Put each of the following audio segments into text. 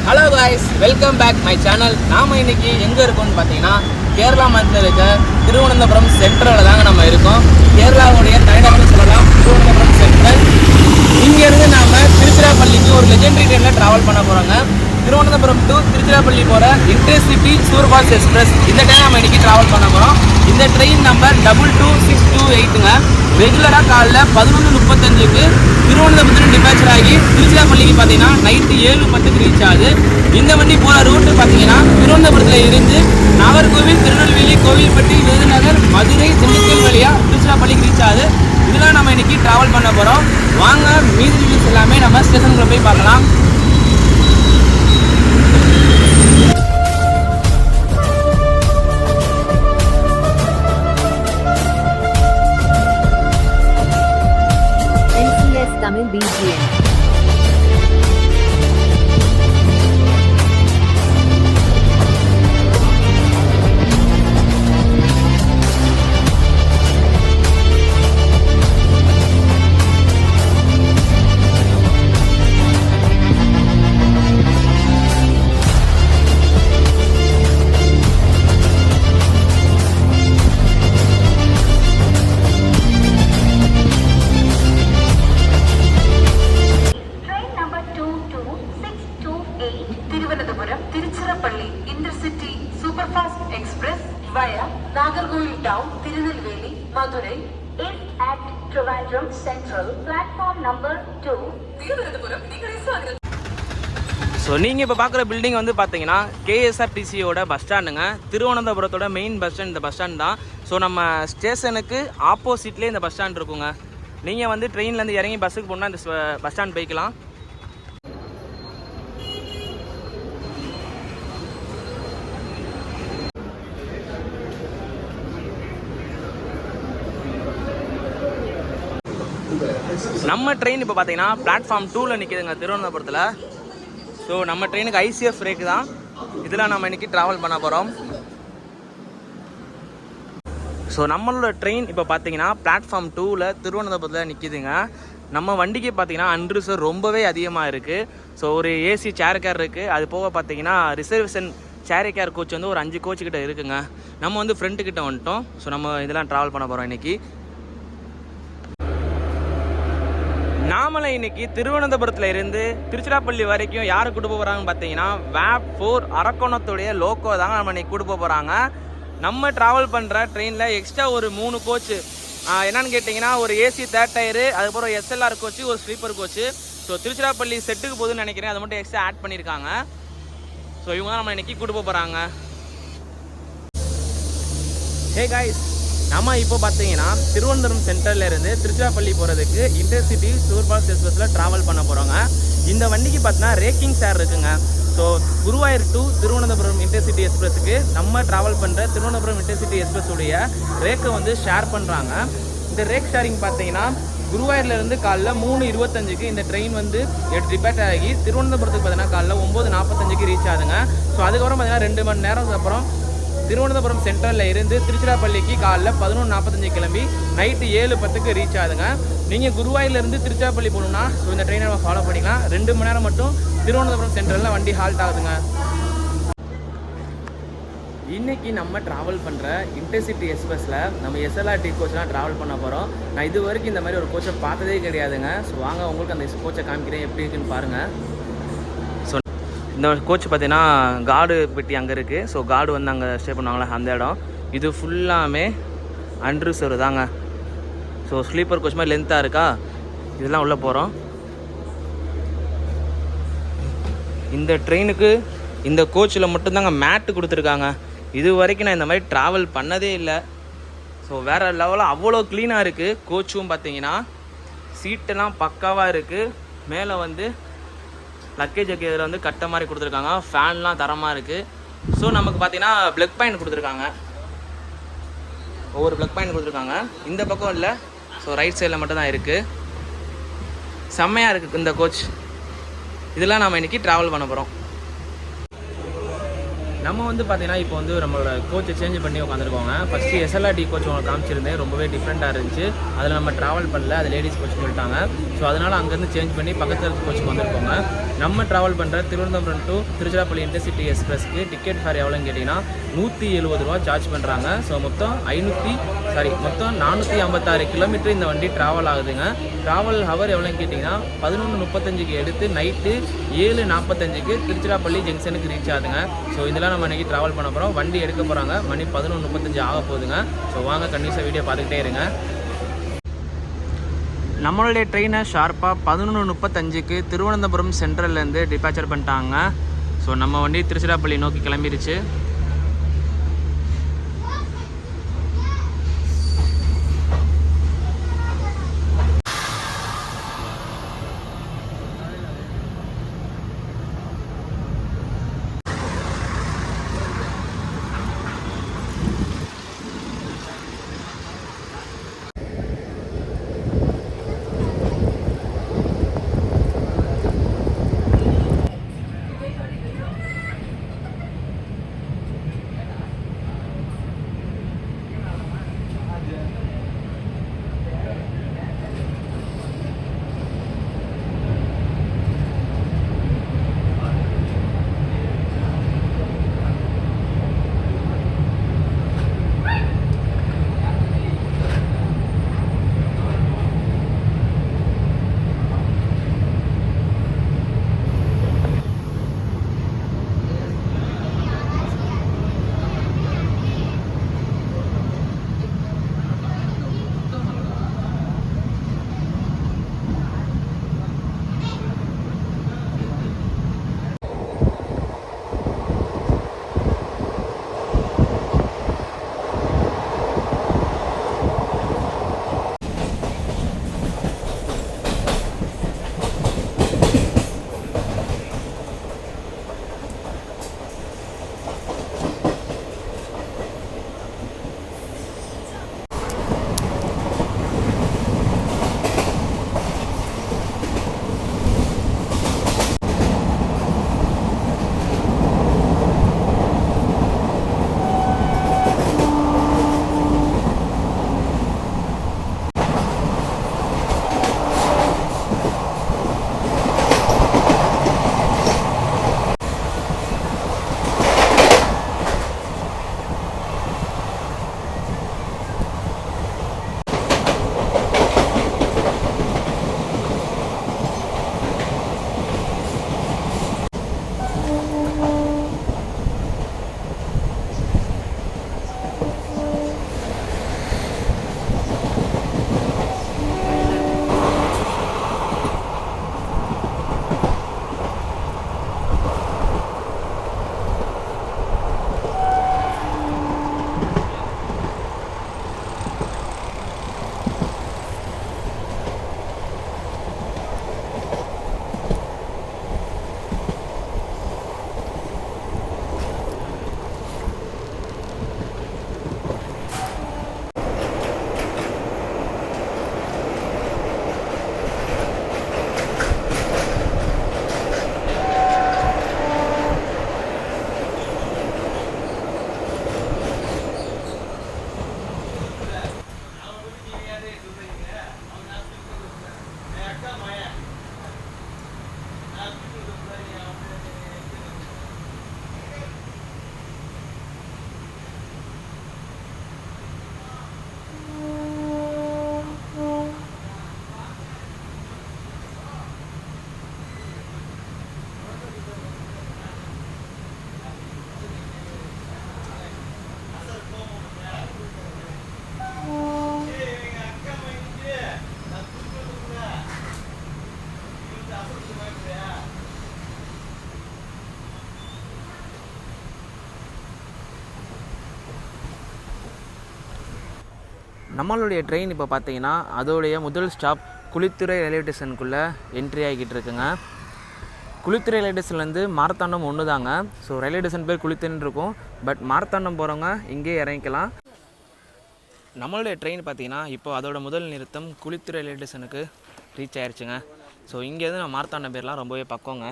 Hello guys, welcome back my channel. நாம் இன்றைக்கி எங்கே இருக்கோம்னு பார்த்தீங்கன்னா கேரளா மாநிலத்தில் இருக்க திருவனந்தபுரம் சென்ட்ரலில் தாங்க நம்ம இருக்கோம். கேரளாவுடைய தலைநகரம் சொல்லலாம் திருவனந்தபுரம் சென்ட்ரல். இங்கேருந்து நாம் திருச்சிராப்பள்ளிக்கு ஒரு லெஜெண்டரி ட்ரெயினில் ட்ராவல் பண்ண போகிறோங்க. திருவனந்தபுரம் டு திருச்சிராப்பள்ளி போகிற இன்டர்சிட்டி சூப்பர்ஃபாஸ்ட் எக்ஸ்பிரஸ் இந்த ட்ரெயின் நம்ம இன்றைக்கி ட்ராவல் பண்ண போகிறோம். இந்த ட்ரெயின் நம்பர் 22628ங்க. ரெகுலராக காலைல 11:35க்கு திருவனந்தபுரத்தில் டிபாச்சர் ஆகி திருச்சிராப்பள்ளிக்கு பார்த்தீங்கன்னா நைட்டு 7:10க்கு ரீச் ஆகுது. இந்த வண்டி போகிற ரூட்டு பார்த்தீங்கன்னா திருவனந்தபுரத்தில் இருந்து நாகர்கோவில், திருநெல்வேலி, கோவில்பட்டி, விருதுநகர், மதுரை, திண்டுக்கல் வழியாக திருச்சிராப்பள்ளிக்கு ரீச் ஆகுது. இதெல்லாம் நம்ம இன்றைக்கி ட்ராவல் பண்ண போகிறோம். வாங்க மீதி டீட்டெயில்ஸ் எல்லாமே நம்ம ஸ்டேஷனுக்குள்ளே போய் பார்க்கலாம். Tamil BGM. Tiruchirappalli intercity superfast express via Nagercoil town, Tirunelveli, Madurai is at Trivandrum Central platform number 2 Thiruvananthapuram. So நீங்கள் இப்போ பார்க்குற பில்டிங் வந்து பார்த்தீங்கன்னா கேஎஸ்ஆர்டிசியோட பஸ் ஸ்டாண்டுங்க. திருவனந்தபுரத்தோட மெயின் பஸ் ஸ்டாண்ட் இந்த பஸ் ஸ்டாண்ட் தான். ஸோ நம்ம ஸ்டேஷனுக்கு ஆப்போசிட்லேயே இந்த பஸ் ஸ்டாண்ட் இருக்குங்க. நீங்கள் வந்து ட்ரெயின்லேருந்து இறங்கி பஸ்ஸுக்கு போனால் இந்த பஸ் ஸ்டாண்ட் போய்க்கலாம். நம்ம ட்ரெயின் இப்போ பார்த்தீங்கன்னா பிளாட்ஃபார்ம் 2ல் நிற்கிதுங்க திருவனந்தபுரத்தில். ஸோ நம்ம ட்ரெயினுக்கு ஐசிஎஃப் ரேக்கு தான். இதில் நம்ம இன்றைக்கி ட்ராவல் பண்ண போகிறோம். ஸோ நம்மளோட ட்ரெயின் இப்போ பார்த்தீங்கன்னா பிளாட்ஃபார்ம் 2ல் திருவனந்தபுரத்தில் நிற்கிதுங்க. நம்ம வண்டிக்கு பார்த்தீங்கன்னா அன்ரிசர்வ் ரொம்பவே அதிகமாக இருக்குது. ஸோ ஒரு ஏசி சேர் கேர் இருக்குது. அது போக பார்த்தீங்கன்னா ரிசர்வேஷன் சேர் கேர் கோச் வந்து ஒரு 5 கோச் கிட்ட இருக்குங்க. நம்ம வந்து ஃப்ரண்ட்டு கிட்ட வந்துட்டோம். ஸோ நம்ம இதெல்லாம் ட்ராவல் பண்ண போகிறோம் இன்றைக்கி. நாமளை இன்னைக்கு திருவனந்தபுரத்தில் இருந்து திருச்சிராப்பள்ளி வரைக்கும் யாரை கூட்டு போகிறாங்கன்னு பார்த்தீங்கன்னா VAP4 அரக்கோணத்துடைய லோக்கோ தாங்க நம்ம இன்னைக்கு கூட்டு போகிறாங்க. நம்ம ட்ராவல் பண்ணுற ட்ரெயினில் எக்ஸ்ட்ரா ஒரு 3 கோச்சு என்னன்னு கேட்டிங்கன்னா ஒரு ஏசி 3rd டயரு, அதுக்கப்புறம் SLR கோச்சு, ஒரு ஸ்லீப்பர் கோச்சு. ஸோ திருச்சிராப்பள்ளி செட்டுக்கு போகுதுன்னு நினைக்கிறேன். அது மட்டும் எக்ஸ்ட்ரா ஆட் பண்ணியிருக்காங்க. ஸோ இவங்க தான் நம்ம இன்னைக்கு கூட்டு போகிறாங்க. ஹே காய்ஸ், நம்ம இப்போ பார்த்தீங்கன்னா திருவனந்தபுரம் சென்ட்ரலில் இருந்து திருச்சிராப்பள்ளி போகிறதுக்கு இன்டர்சிட்டி சூப்பர்ஃபாஸ்ட் எக்ஸ்பிரஸில் ட்ராவல் பண்ண போகிறோங்க. இந்த வண்டிக்கு பார்த்தீங்கன்னா ரேக்கிங் ஷேர் இருக்குங்க. So Guruvayur to Thiruvananthapuram intercity எக்ஸ்பிரஸுக்கு நம்ம ட்ராவல் பண்ணுற திருவனந்தபுரம் இன்டர்சிட்டி எக்ஸ்பிரஸுடைய ரேக்கை வந்து ஷேர் பண்ணுறாங்க. இந்த ரேக் ஷேரிங் பார்த்தீங்கன்னா குருவாயூர்லேருந்து காலைல 3:25க்கு இந்த ட்ரெயின் வந்து டிபார்ட் ஆகி திருவனந்தபுரத்துக்கு பார்த்தீங்கன்னா காலைல 9:45க்கு ரீச் ஆகுதுங்க. ஸோ அதுக்கப்புறம் பார்த்தீங்கன்னா 2 மணி நேரம் அப்புறம் திருவனந்தபுரம் சென்ட்ரலில் இருந்து திருச்சிராப்பள்ளிக்கு காலைல 11:45 கிளம்பி நைட்டு 7:10க்கு ரீச் ஆகுதுங்க. நீங்கள் குருவாயூர்லேருந்து திருச்சிராப்பள்ளி போகணுன்னா ஸோ இந்த ட்ரெயினை நம்ம ஃபாலோ பண்ணிக்கலாம். 2 மணி நேரம் மட்டும் திருவனந்தபுரம் சென்ட்ரலில் வண்டி ஹால்ட் ஆகுதுங்க. இன்றைக்கி நம்ம ட்ராவல் பண்ணுற இன்டர்சிட்டி எக்ஸ்பிரஸில் நம்ம SLRT கோச்செலாம் ட்ராவல் பண்ண போகிறோம். நான் இது வரைக்கும் இந்த மாதிரி ஒரு கோச்சை பார்த்ததே கிடையாதுங்க. ஸோ வாங்க உங்களுக்கு அந்த கோச்சை காமிக்கிறேன், எப்படி இருக்குன்னு பாருங்கள். ஸோ இந்த கோச் பார்த்தீங்கன்னா கார்டு பெட்டி அங்கே இருக்குது. ஸோ கார்டு வந்து அங்கே ஸ்டே பண்ணுவாங்களே அந்த இடம். இது ஃபுல்லாமே அன்ரிசர்வ் தாங்க. ஸோ ஸ்லீப்பர் கோச் மாதிரி லென்த்தாக இருக்கா, இதெல்லாம் உள்ளே போகிறோம். இந்த ட்ரெயினுக்கு இந்த கோச்சில் மட்டும்தாங்க மேட்டு கொடுத்துருக்காங்க. இது வரைக்கும் நான் இந்த மாதிரி ட்ராவல் பண்ணதே இல்லை. ஸோ வேறு லெவலில் அவ்வளோ க்ளீனாக இருக்குது. கோச்சும் பார்த்தீங்கன்னா சீட்டெல்லாம் பக்காவாக இருக்குது. மேலே வந்து லக்கேஜ் இதில் வந்து கட்ட மாதிரி கொடுத்துருக்காங்க. ஃபேன்லாம் தரமாக இருக்குது. ஸோ நமக்கு பார்த்தீங்கன்னா ப்ளக் பாயிண்ட் கொடுத்துருக்காங்க. ஒவ்வொரு ப்ளக் பாயிண்ட் கொடுத்துருக்காங்க. இந்த பக்கம் இல்லை, ஸோ ரைட் சைடில் மட்டும் தான் இருக்குது. செம்மையாக இருக்குது இந்த கோச். இதெல்லாம் நம்ம இன்றைக்கி ட்ராவல் பண்ண போகிறோம். நம்ம வந்து பார்த்தீங்கன்னா இப்போ வந்து நம்மளோட கோச்சை சேஞ்ச் பண்ணி உட்காந்துருக்கோங்க. ஃபஸ்ட்டு SLRT கோச் உங்களுக்கு காமிச்சிருந்தேன், ரொம்பவே டிஃப்ரெண்ட்டாக இருந்துச்சு. அதில் நம்ம ட்ராவல் பண்ணல, அது லேடிஸ் கோச் சொல்லிட்டாங்க. ஸோ அதனால் அங்கேருந்து சேஞ்ச் பண்ணி பக்கத்தில் கோச்சுக்கு வந்திருக்கோங்க. நம்ம ட்ராவல் பண்ணுற திருவனந்தபுரம் டு திருச்சிராப்பள்ளி இன்டர்சிட்டி எக்ஸ்பிரஸ்க்கு டிக்கெட் ஃபேர் எவ்வளோன்னு கேட்டிங்கன்னா 170 ரூபா சார்ஜ் பண்ணுறாங்க. ஸோ மொத்தம் 456 கிலோமீட்டர் இந்த வண்டி ட்ராவல் ஆகுதுங்க. ட்ராவல் ஹவர் எவ்வளோன்னு கேட்டிங்கன்னா 11:35க்கு எடுத்து நைட்டு 7:45க்கு திருச்சிராப்பள்ளி ஜங்ஷனுக்கு ரீச் ஆகுதுங்க. ஸோ இதெல்லாம் நம்ம இன்றைக்கி ட்ராவல் பண்ண போகிறோம். வண்டி எடுக்க போகிறாங்க, மணி 11:35 ஆக போகுதுங்க. ஸோ வாங்க கண்டிப்பாக வீடியோ பார்த்துக்கிட்டே இருங்க. நம்மளுடைய ட்ரெயினை ஷார்ப்பாக 11:35க்கு திருவனந்தபுரம் சென்ட்ரல்லேருந்து டிபார்ச்சர் பண்ணிட்டாங்க. ஸோ நம்ம வண்டி திருச்சிராப்பள்ளி நோக்கி கிளம்பிருச்சு. நம்மளுடைய ட்ரெயின் இப்போ பார்த்தீங்கன்னா அதோடைய முதல் ஸ்டாப் குளித்துறை ரயில்வே ஸ்டேஷனுக்குள்ளே என்ட்ரி ஆகிக்கிட்டு இருக்குங்க. குளித்துறை ரயில்வே ஸ்டேஷன்லேருந்து மார்த்தாண்டம் ஒன்று தாங்க. ஸோ ரயில்வே ஸ்டேஷன் பேர் குளித்துறைன்னு இருக்கும். பட் மார்த்தாண்டம் போகிறவங்க இங்கே இறங்கிக்கலாம். நம்மளுடைய ட்ரெயின் பார்த்தீங்கன்னா இப்போ அதோட முதல் நிறுத்தம் குளித்துறை ரயில்வே ஸ்டேஷனுக்கு ரீச் ஆயிடுச்சுங்க. ஸோ இங்கேருந்து நம்ம மார்த்தாண்டம் பேர்லாம் ரொம்பவே பக்கங்க.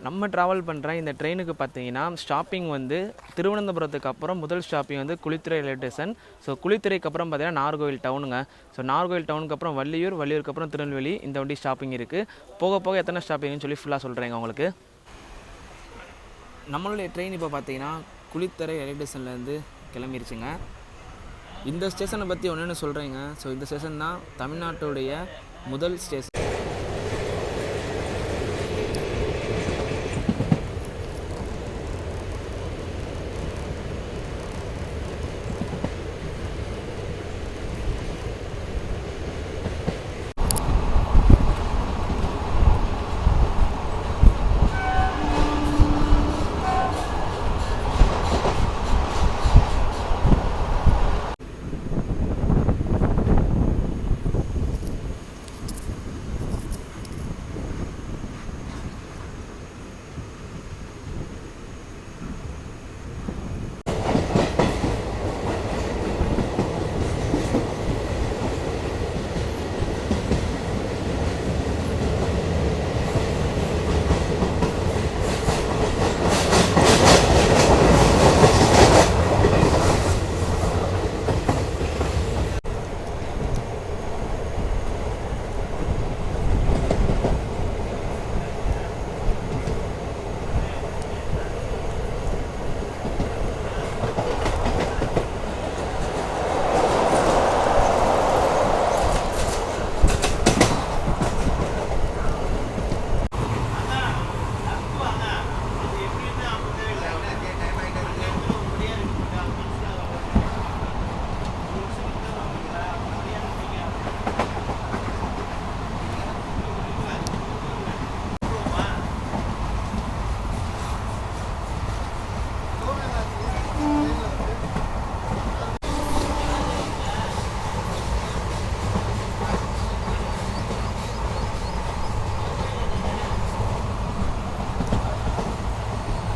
நம்ம ட்ராவல் பண்ணுற இந்த ட்ரெயினுக்கு பார்த்தீங்கன்னா ஸ்டாப்பிங் வந்து திருவனந்தபுரத்துக்கு அப்புறம் முதல் ஸ்டாப்பிங் வந்து குளித்துறை ரயில்வே ஸ்டேஷன். ஸோ குளித்துறைக்கு அப்புறம் பார்த்தீங்கன்னா நாகர்கோவில் டவுனுங்க. ஸோ நாகர்கோவில் டவுனுக்கு அப்புறம் வள்ளியூருக்கு அப்புறம் திருநெல்வேலி இந்த வண்டி ஸ்டாப்பிங் இருக்குது. போக போக எத்தனை ஸ்டாப்பிங்னு சொல்லி ஃபுல்லாக சொல்கிறேங்க உங்களுக்கு. நம்மளுடைய ட்ரெயின் இப்போ பார்த்தீங்கன்னா குளித்துறை ரயில்வே ஸ்டேஷன்லேருந்து கிளம்பிருச்சுங்க. இந்த ஸ்டேஷனை பற்றி ஒன்று சொல்கிறேங்க. ஸோ இந்த ஸ்டேஷன் தான் தமிழ்நாட்டுடைய முதல் ஸ்டேஷன்.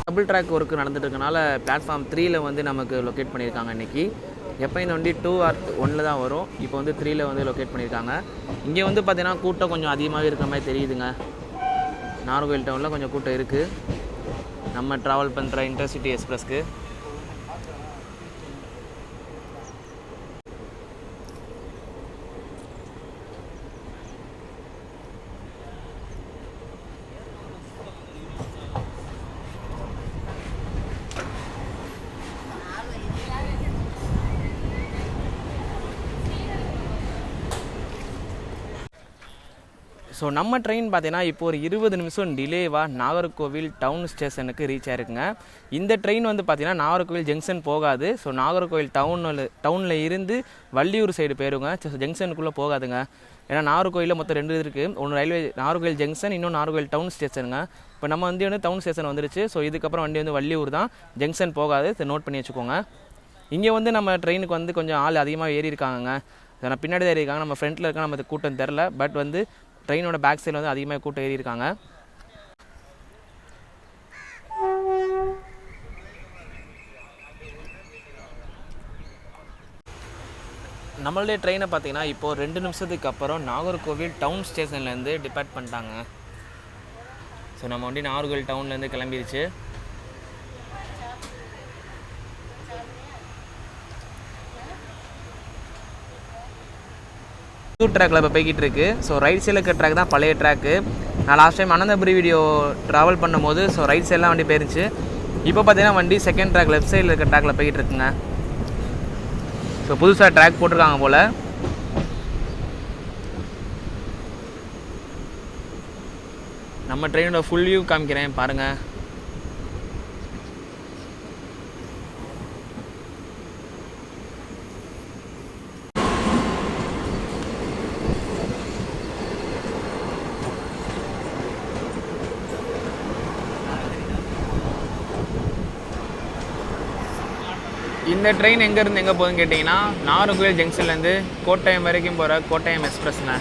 டபுள் ட்ராக் ஒர்க்கு நடந்துட்டு இருக்கனால பிளாட்ஃபார்ம் 3ல் வந்து நமக்கு லொக்கேட் பண்ணியிருக்காங்க இன்றைக்கி. எப்போ இந்த வண்டி 2 or 1 தான் வரும். இப்போ வந்து 3ல் வந்து லொக்கேட் பண்ணியிருக்காங்க. இங்கே வந்து பார்த்தீங்கன்னா கூட்டம் கொஞ்சம் அதிகமாகவே இருக்கிற மாதிரி தெரியுதுங்க. நாகர்கோவில் டவுனில் கொஞ்சம் கூட்டம் இருக்குது நம்ம ட்ராவல் பண்ணுற இன்டர்சிட்டி எக்ஸ்பிரஸ்க்கு. ஸோ நம்ம ட்ரெயின் பார்த்தீங்கன்னா இப்போ ஒரு 20 நிமிஷம் டிலேவாக நாகர்கோவில் டவுன் ஸ்டேஷனுக்கு ரீச் ஆகிருக்குங்க. இந்த ட்ரெயின் வந்து பார்த்திங்கன்னா நாகர்கோவில் ஜங்ஷன் போகாது. ஸோ நாகர்கோவில் டவுனில் இருந்து வள்ளியூர் சைடு போயிருங்க. ஜங்ஷனுக்குள்ளே போகாதுங்க. ஏன்னா நாகர்கோவிலில் மொத்தம் 2 இருக்குது. ஒன்று ரயில்வே நாகர்கோவில் ஜங்ஷன், இன்னும் நாகர்கோவில் டவுன் ஸ்டேஷனுங்க. இப்போ நம்ம வண்டி வந்து டவுன் ஸ்டேஷன் வந்துருச்சு. ஸோ இதுக்கப்புறம் வண்டி வந்து வள்ளியூர் தான், ஜங்ஷன் போகாது. நோட் பண்ணி வச்சுக்கோங்க. இங்கே வந்து நம்ம ட்ரெயினுக்கு வந்து கொஞ்சம் ஆள் அதிகமாக ஏறி இருக்காங்க. நான் பின்னாடி தான் ஏறி இருக்காங்க. நம்ம ஃப்ரண்ட்டில் இருக்க நமக்கு கூட்டம் தெரில. பட் வந்து ட்ரெயினோட பேக் சைடில் வந்து அதிகமாக கூட்டம் ஏறி இருக்காங்க. நம்மளுடைய ட்ரெயினை பார்த்தீங்கன்னா இப்போது 2 நிமிஷத்துக்கு அப்புறம் நாகர்கோவில் டவுன் ஸ்டேஷன்லேருந்து டிபார்ட் பண்ணிட்டாங்க. ஸோ நம்ம வண்டி நாகர்கோவில் டவுன்லேருந்து கிளம்பிடுச்சு. புது ட்ராக்கில் இப்போ போய்கிட்டு இருக்கு. ஸோ ரைட் சைடில் இருக்க ட்ராக் தான் பழைய ட்ராக்கு. நான் last time Ananthapuri video travel பண்ணும்போது ஸோ ரைட் சைடெலாம் வண்டி போயிருந்துச்சு. இப்போ பார்த்தீங்கன்னா வண்டி செகண்ட் ட்ராக் லெஃப்ட் சைடில் இருக்க ட்ராக்கில் போய்கிட்டு இருக்குங்க. ஸோ புதுசாக ட்ராக் போட்டிருக்காங்க போல். நம்ம ட்ரெயினோட ஃபுல் வியூ காமிக்கிறேன் பாருங்கள். இந்த ட்ரெயின் எங்கேருந்து எங்கே போகுதுன்னு கேட்டிங்கன்னா நாகர்கோவில் ஜங்ஷன்லேருந்து கோட்டயம் வரைக்கும் போகிற கோட்டயம் எக்ஸ்பிரஸ்ங்க.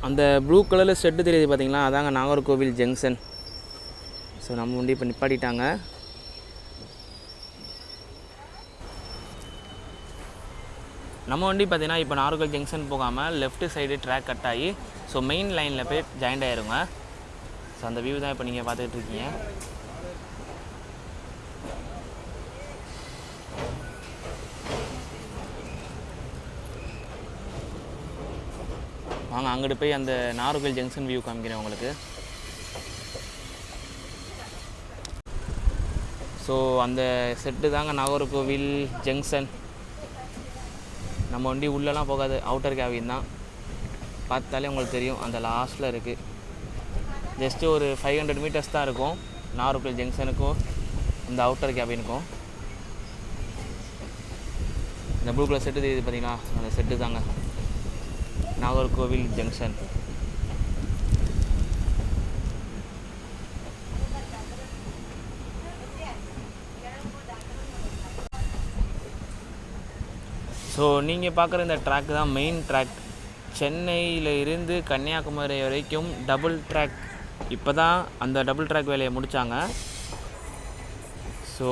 அந்த ப்ளூ கலரில் ஷெட்டு தெரியுது பார்த்தீங்களா, அதாங்க நாகர்கோவில் ஜங்ஷன். ஸோ நம்ம வண்டி இப்போ நிப்பாட்டிட்டாங்க. நம்ம வண்டி பார்த்தீங்கன்னா இப்போ நாகர்கோவில் ஜங்ஷன் போகாமல் லெஃப்ட் சைடு ட்ராக் கட் ஆகி ஸோ மெயின் லைனில் போய் ஜாயிண்ட் ஆயிருங்க. ஸோ அந்த வியூ தான் இப்போ நீங்கள் பார்த்துட்டு இருக்கீங்க. வாங்க அங்கிட்டு போய் அந்த நாகர்கோவில் ஜங்ஷன் வியூ காமிக்கிறேன் உங்களுக்கு. ஸோ அந்த செட்டு தாங்க நாகர்கோவில் ஜங்ஷன். நம்ம வண்டி உள்ளெல்லாம் போகாது, அவுட்டர் கேபின் தான். பார்த்தாலே உங்களுக்கு தெரியும் அந்த லாஸ்ட்டில் இருக்குது. ஜஸ்ட்டு ஒரு 500 மீட்டர்ஸ் தான் இருக்கும் நாகர்கோவில் ஜங்ஷனுக்கும் இந்த அவுட்டர் கேபினுக்கும். இந்த ப்ளூ கலர் செட்டு தெரியுது பார்த்தீங்களா, அந்த செட்டு தாங்க நாகர்கோவில் ஜங்ஷன். ஸோ நீங்கள் பார்க்குற இந்த ட்ராக் தான் மெயின் ட்ராக். சென்னையில் இருந்து கன்னியாகுமரி வரைக்கும் டபுள் ட்ராக். இப்போ தான் அந்த டபுள் ட்ராக் வேலையை முடித்தாங்க. ஸோ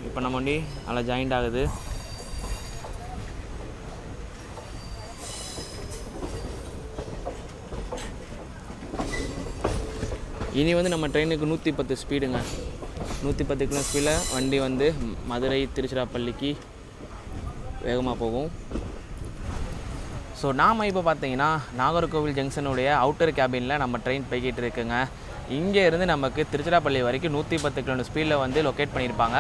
இப்போ நம்ம வண்டி அதில் ஜாயிண்ட் ஆகுது. இனி வந்து நம்ம ட்ரெயினுக்கு 110 ஸ்பீடுங்க. 110 கிலோ ஸ்பீடில் வண்டி வந்து மதுரை திருச்சிராப்பள்ளிக்கு வேகமாக போகும். ஸோ நாம் இப்போ பார்த்தீங்கன்னா நாகர்கோவில் ஜங்ஷனுடைய அவுட்டர் கேபினில் நம்ம ட்ரெயின் போய்கிட்டு இருக்குங்க. இங்கே இருந்து நமக்கு திருச்சிராப்பள்ளி வரைக்கும் 110 கிலோமீட்டர் ஸ்பீடில் வந்து லொக்கேட் பண்ணியிருப்பாங்க.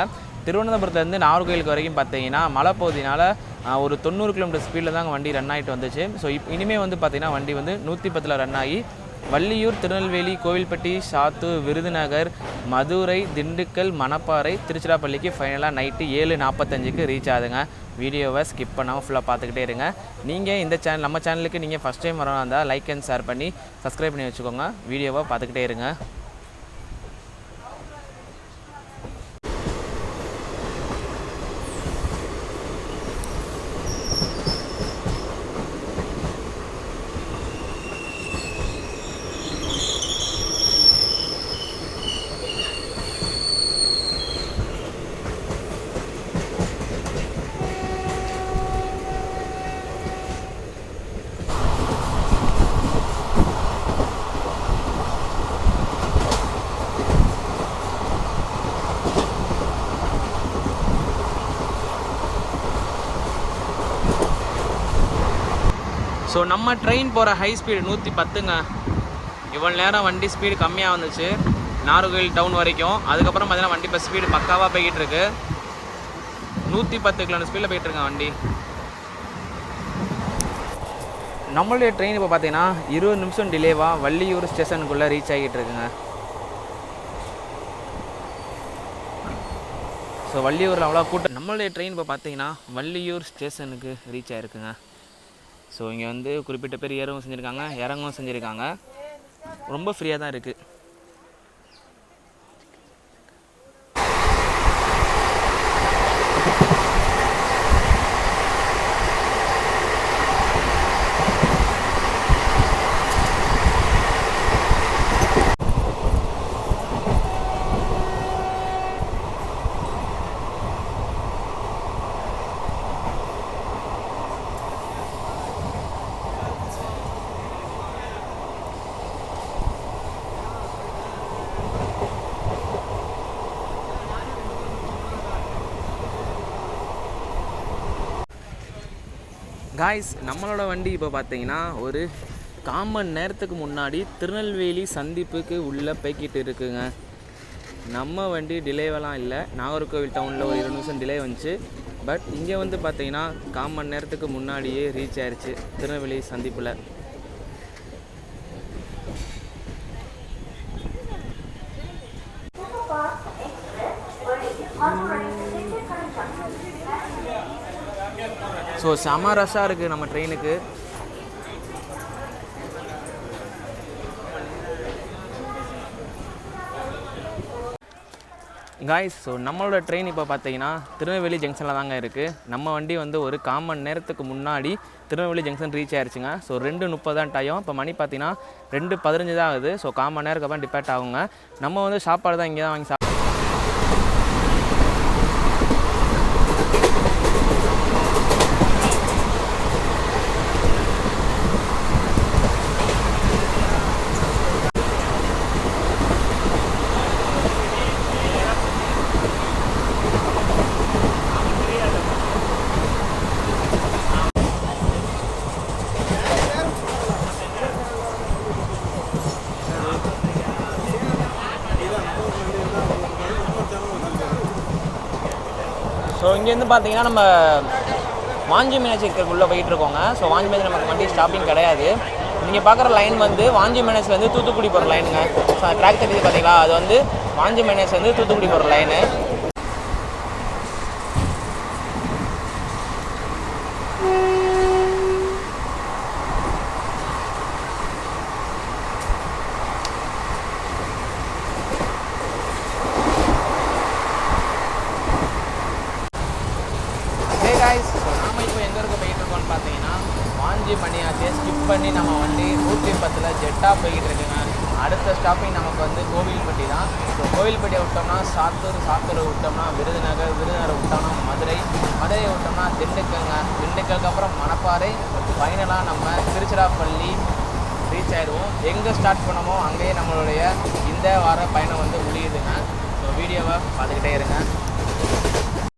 திருவனந்தபுரத்துலேருந்து நாகர்கோவிலுக்கு வரைக்கும் பார்த்தீங்கன்னா மழை பகுதினால் ஒரு 90 கிலோமீட்டர் ஸ்பீடில் தாங்க வண்டி ரன் ஆகிட்டு வந்துச்சு. ஸோ இனிமேல் வந்து பார்த்திங்கன்னா வண்டி வந்து 110 ரன் ஆகி வள்ளியூர், திருநெல்வேலி, கோவில்பட்டி, சாத்தூர், விருதுநகர், மதுரை, திண்டுக்கல், மணப்பாறை, திருச்சிராப்பள்ளிக்கு ஃபைனலாக நைட்டு 7:45க்கு ரீச் ஆகுதுங்க. வீடியோவை ஸ்கிப் பண்ணாமல் ஃபுல்லாக பார்த்துக்கிட்டே இருங்க. நீங்கள் இந்த சேனல் நம்ம சேனலுக்கு நீங்கள் ஃபஸ்ட் டைம் வரணும் இருந்தால் லைக் அண்ட் ஷேர் பண்ணி சப்ஸ்கிரைப் பண்ணி வச்சுக்கோங்க. வீடியோவை பார்த்துக்கிட்டே இருங்க. ஸோ நம்ம ட்ரெயின் போகிற ஹை ஸ்பீடு 110ங்க. இவ்வளோ நேரம் வண்டி ஸ்பீடு கம்மியாக வந்துச்சு நாகர்கோவில் டவுன் வரைக்கும். அதுக்கப்புறம் பார்த்தீங்கன்னா வண்டி இப்போ ஸ்பீடு பக்காவாக போய்கிட்டு இருக்கு. 110 கிலோமீட்டர் ஸ்பீடில் போய்கிட்டுருங்க வண்டி. நம்மளுடைய ட்ரெயின் இப்போ பார்த்தீங்கன்னா 20 நிமிஷம் டிலேவாக வள்ளியூர் ஸ்டேஷனுக்குள்ளே ரீச் ஆகிட்டு இருக்குங்க. ஸோ வள்ளியூரில் அவ்வளோ கூட்டம். நம்மளுடைய ட்ரெயின் இப்போ பார்த்தீங்கன்னா வள்ளியூர் ஸ்டேஷனுக்கு ரீச் ஆகிருக்குங்க. ஸோ இங்கே வந்து குறிப்பிட்ட பேர் ஏறவும் செஞ்சுருக்காங்க, இறங்கவும் செஞ்சுருக்காங்க. ரொம்ப ஃப்ரீயாக தான் இருக்குது. காய்ஸ், நம்மளோட வண்டி இப்போ பார்த்தீங்கன்னா ஒரு 1/4 மணி நேரத்துக்கு முன்னாடி திருநெல்வேலி சந்திப்புக்கு உள்ளே போய்கிட்டு இருக்குங்க. நம்ம வண்டி டிலேவெல்லாம் இல்லை. நாகர்கோவில் டவுனில் ஒரு 20 நிமிஷம் டிலே வந்துச்சு. பட் இங்கே வந்து பார்த்தீங்கன்னா 1/4 மணி நேரத்துக்கு முன்னாடியே ரீச் ஆயிடுச்சு திருநெல்வேலி சந்திப்பில். ஸோ செம ரஷ்ஷாக இருக்குது நம்ம ட்ரெயினுக்கு. காய்ஸ், ஸோ நம்மளோட ட்ரெயின் இப்போ பார்த்தீங்கன்னா திருநெல்வேலி ஜங்ஷனில் தாங்க இருக்குது. நம்ம வண்டி வந்து ஒரு 1/4 மணி நேரத்துக்கு முன்னாடி திருநெல்வேலி ஜங்ஷன் ரீச் ஆயிடுச்சுங்க. ஸோ 2:30 தான் டைம். இப்போ மணி பார்த்தீங்கன்னா 2:15 தான் ஆகுது. ஸோ 1/4 மணி நேரத்துக்கு அப்புறம் டிபேட் ஆகுங்க. நம்ம வந்து சாப்பாடு தான் இங்கே தான் வாங்கி ஸோ இங்கேருந்து பார்த்தீங்கன்னா நம்ம வாஞ்சி மீனாட்சி இருக்கிறதுக்குள்ளே போயிட்டுருக்கோங்க. ஸோ வாஞ்சி மீனாட்சி நமக்கு வண்டி ஸ்டாப்பிங் கிடையாது. நீங்கள் பார்க்குற லைன் வந்து வாஞ்சி மீனாட்சிலேருந்து தூத்துக்குடி போகிற லைனுங்க. ஸோ அந்த ட்ராக் தெரியுது பார்த்தீங்களா, அது வந்து வாஞ்சி மீனாட்சிலேருந்து தூத்துக்குடி போகிற லைனு. நாம இப்போ எங்கே இருக்க போயிட்டு இருக்கோம்னு பார்த்தீங்கன்னா வாஞ்சி மணியாச்சியை ஸ்கிப் பண்ணி நம்ம வண்டி 110 ஜெட்டாக போய்கிட்டு இருக்குங்க. அடுத்த ஸ்டாப்பிங் நமக்கு வந்து கோவில்பட்டி தான். ஸோ கோவில்பட்டியை விட்டோம்னா சாத்தூர் விட்டோம்னா விருதுநகர் விட்டோம்னா மதுரை விட்டோம்னா திண்டுக்கலுக்கு அப்புறம் மணப்பாறை, ஃபைனலாக நம்ம திருச்சிராப்பள்ளி ரீச் ஆயிடுவோம். எங்கே ஸ்டார்ட் பண்ணமோ அங்கேயே நம்மளுடைய இந்த வார பயணம்